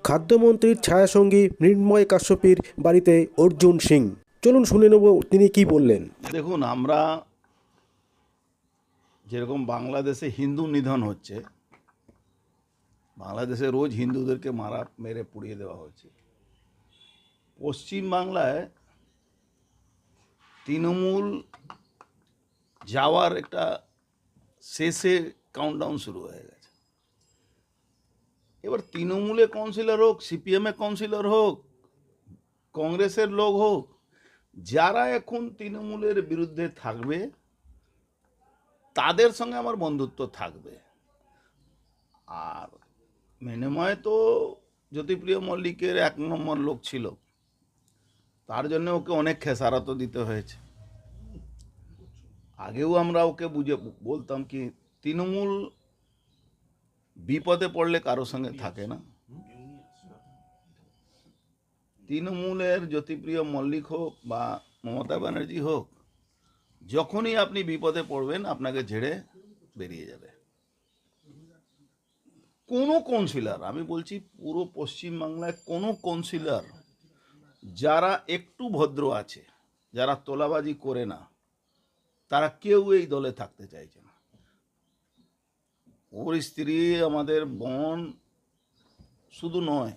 খাদ্যমন্ত্রীর ছায়াসঙ্গী মৃন্ময় কাশ্যপের বাড়িতে অর্জুন সিং। চলুন শুনে নেব তিনি কি বললেন। দেখুন, আমরা যেরকম বাংলাদেশে হিন্দু নিধন হচ্ছে, বাংলাদেশে রোজ হিন্দুদেরকে মেরে পুড়িয়ে দেওয়া হচ্ছে, পশ্চিম বাংলায় তৃণমূল যাওয়ার একটা শেষে কাউন্টডাউন শুরু হয়ে গেছে। এবার তৃণমূলে কাউন্সিলর হোক, সিপিএমে কাউন্সিলর হোক, কংগ্রেসের লোক হোক, যারা এখন তৃণমূলের বিরুদ্ধে থাকবে তাদের সঙ্গে আমার বন্ধুত্ব থাকবে। আর মৃন্ময় তো জ্যোতিপ্রিয় মল্লিকের 1 নম্বর লোক ছিল, তার জন্য ওকে অনেক খেসারত দিতে হয়েছে। আগেও আমরা ওকে বুঝে বলতাম কি তৃণমূল বিপদে পড়লে কারোর সঙ্গে থাকে না। তৃণমূলের জ্যোতিপ্রিয় মল্লিক হোক বা মমতা ব্যানার্জি হোক, যখনই আপনি বিপদে পড়বেন আপনাকে ঝেড়ে বেরিয়ে যাবে। কোনো কাউন্সিলর, আমি বলছি পুরো পশ্চিমবাংলায় কোনো কাউন্সিলর যারা একটু ভদ্র আছে, যারা তোলাবাজি করে না, তারা কেউ এই দলে থাকতে চাইছে না। ওর স্ত্রী আমাদের বোন শুধু নয়,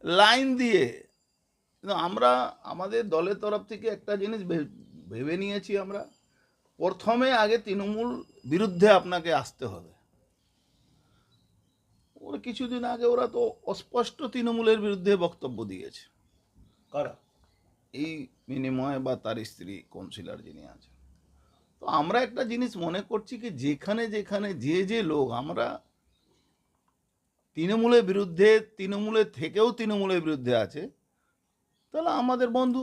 লাইন দিয়ে। কিন্তু আমরা আমাদের দলের তরফ থেকে একটা জিনিস ভেবে নিয়েছি, আমরা প্রথমে আগে তৃণমূল বিরুদ্ধে আপনাকে আসতে হবে। ওরা কিছুদিন আগে ওরা তো অস্পষ্ট তৃণমূলের বিরুদ্ধে বক্তব্য দিয়েছে। কারা? এই মৃন্ময় বা তার স্ত্রী কাউন্সিলর যিনি আছে। তো আমরা একটা জিনিস মনে করছি কি যেখানে যেখানে যে লোক আমরা তৃণমূলের বিরুদ্ধে, তৃণমূলের থেকেও তৃণমূলের বিরুদ্ধে আছে, তাহলে আমাদের বন্ধু,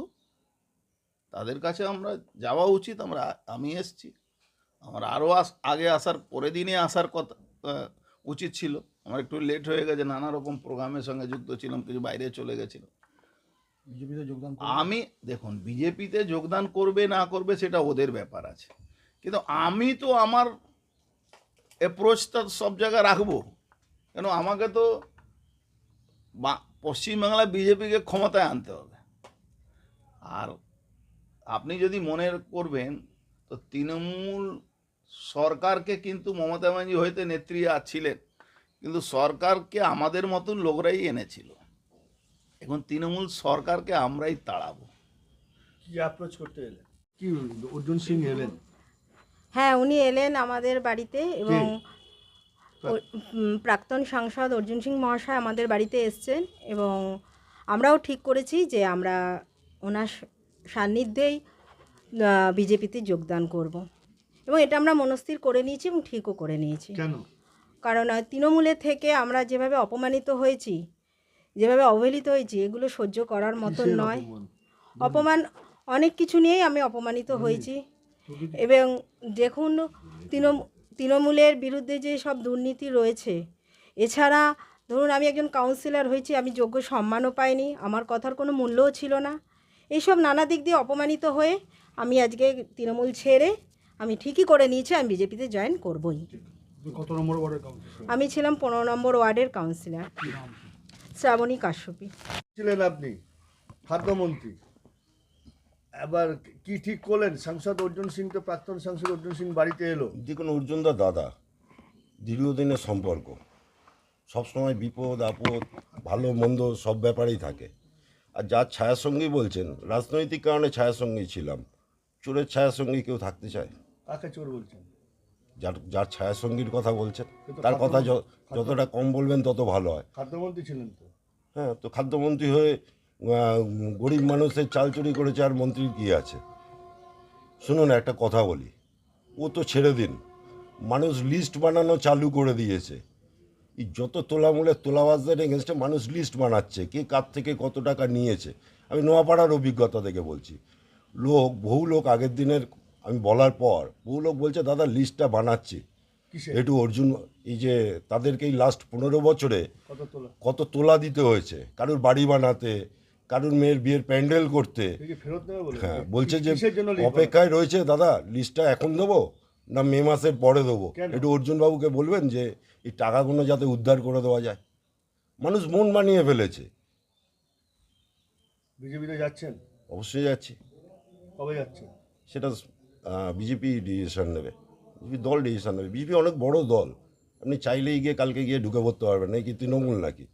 তাদের কাছে আমরা যাওয়া উচিত। আমি এসছি, আমার আরও আগে আসার, পরের দিনে আসার কথা উচিত ছিল। আমার একটু লেট হয়ে গেছে, নানা রকম প্রোগ্রামের সঙ্গে যুক্ত ছিলাম, কিছু বাইরে চলে গেছিলাম। বিজেপিতে যোগদান আমি দেখুন, বিজেপিতে যোগদান করবে না করবে সেটা ওদের ব্যাপার আছে, কিন্তু আমি তো আমার অ্যাপ্রোচটা সব জায়গায় রাখবো। কেন আমাকে তো পশ্চিমবাংলায় বিজেপিকে ক্ষমতায় আনতে হবে। আর আপনি যদি মনে করবেন তো তৃণমূল সরকারকে কিন্তু মমতা ব্যানার্জি হয়তো নেত্রী ছিলেন, কিন্তু সরকারকে আমাদের মতন লোকরাই এনেছিল। এখন তৃণমূল সরকারকে আমরাই তাড়াবো। কি অ্যাপ্রোচ করতে এলেন? কি অর্জুন সিং এলেন? হ্যাঁ, উনি এলেন আমাদের বাড়িতে, এবং প্রাক্তন সাংসদ অর্জুন সিং মহাশয় আমাদের বাড়িতে এসছেন, এবং আমরাও ঠিক করেছি যে আমরা ওনার সান্নিধ্যেই বিজেপিতে যোগদান করব, এবং এটা আমরা মনস্থির করে নিয়েছি এবং ঠিকও করে নিয়েছি। কেন? কারণ তৃণমূলের থেকে আমরা যেভাবে অপমানিত হয়েছি, যেভাবে অবহেলিত হয়েছি, এগুলো সহ্য করার মতো নয়। অপমান অনেক কিছু নিয়েই আমি অপমানিত হয়েছি। এবং দেখুন, তৃণমূলের বিরুদ্ধে যে সব দুর্নীতি রয়েছে, এছাড়া ধরুন আমি একজন কাউন্সিলর হয়েছি, আমি যোগ্য সম্মানও পাইনি, আমার কথার কোনো মূল্যও ছিল না। এইসব নানা দিক দিয়ে অপমানিত হয়ে আমি আজকে তৃণমূল ছেড়ে আমি ঠিকই করে নিয়েছি, আমি বিজেপিতে জয়েন করবই। কত নম্বর ওয়ার্ডের কাউন্সিলর? আমি ছিলাম 15 নম্বর ওয়ার্ডের কাউন্সিলর, শ্রাবণী কাশ্যপী। ছিলেন আপনি খাদ্যমন্ত্রী, এবার কি ঠিক করলেন? সাংসদ অর্জুন সিং, তো প্রাক্তন সাংসদ অর্জুন সিং বাড়িতে এলো। দেখুন, অর্জুনদা দাদা, দীর্ঘদিনের সম্পর্ক, সবসময় বিপদ আপদ ভালো মন্দ সব ব্যাপারেই থাকে। আর যার ছায়াসঙ্গী বলছেন, রাজনৈতিক কারণে ছায়াসঙ্গী ছিলাম, চোরের ছায়াসঙ্গী কেউ থাকতে চায়? কাকে চোর বলছেন? যার ছায়াসঙ্গীর কথা বলছেন তার কথা যতটা কম বলবেন তত ভালো হয়। খাদ্যমন্ত্রী ছিলেন তো? হ্যাঁ, তো খাদ্যমন্ত্রী হয়ে গরিব মানুষের চাল চুরি করেছে, আর মন্ত্রীর কী আছে? শুনুন, একটা কথা বলি, ও তো ছেড়ে দিন, মানুষ লিস্ট বানানো চালু করে দিয়েছে। এই যত তোলামূলের তোলাবাজদের এগেনস্টে মানুষ লিস্ট বানাচ্ছে, কে কার থেকে কত টাকা নিয়েছে। আমি নোয়াপাড়ার অভিজ্ঞতা থেকে বলছি, বহু লোক আগের দিনের আমি বলার পর বহু লোক বলছে দাদা লিস্টটা বানাচ্ছি একটু অর্জুন, এই যে তাদেরকেই লাস্ট 15 বছরে কত তোলা দিতে হয়েছে, কারুর বাড়ি বানাতে, কারুর মেয়ের বিয়ের প্যান্ডেল করতে। হ্যাঁ, বলছে যে অপেক্ষায় রয়েছে, দাদা লিস্টটা এখন দেবো না মে মাসের পরে দেবো? কেন? একটু অর্জুনবাবুকে বলবেন যে এই টাকাগুলো যাতে উদ্ধার করে দেওয়া যায়। মানুষ মন বানিয়ে ফেলেছে। বিজেপিতে যাচ্ছেন? অবশ্যই যাচ্ছি। কবে যাচ্ছেন? সেটা বিজেপি ডিসিশন নেবে, বিজেপি দল ডিসিশন নেবে। বিজেপি অনেক বড় দল, আপনি চাইলেই গিয়ে কালকে গিয়ে ঢুকে পড়তে পারবেন না, কি তৃণমূল নাকি?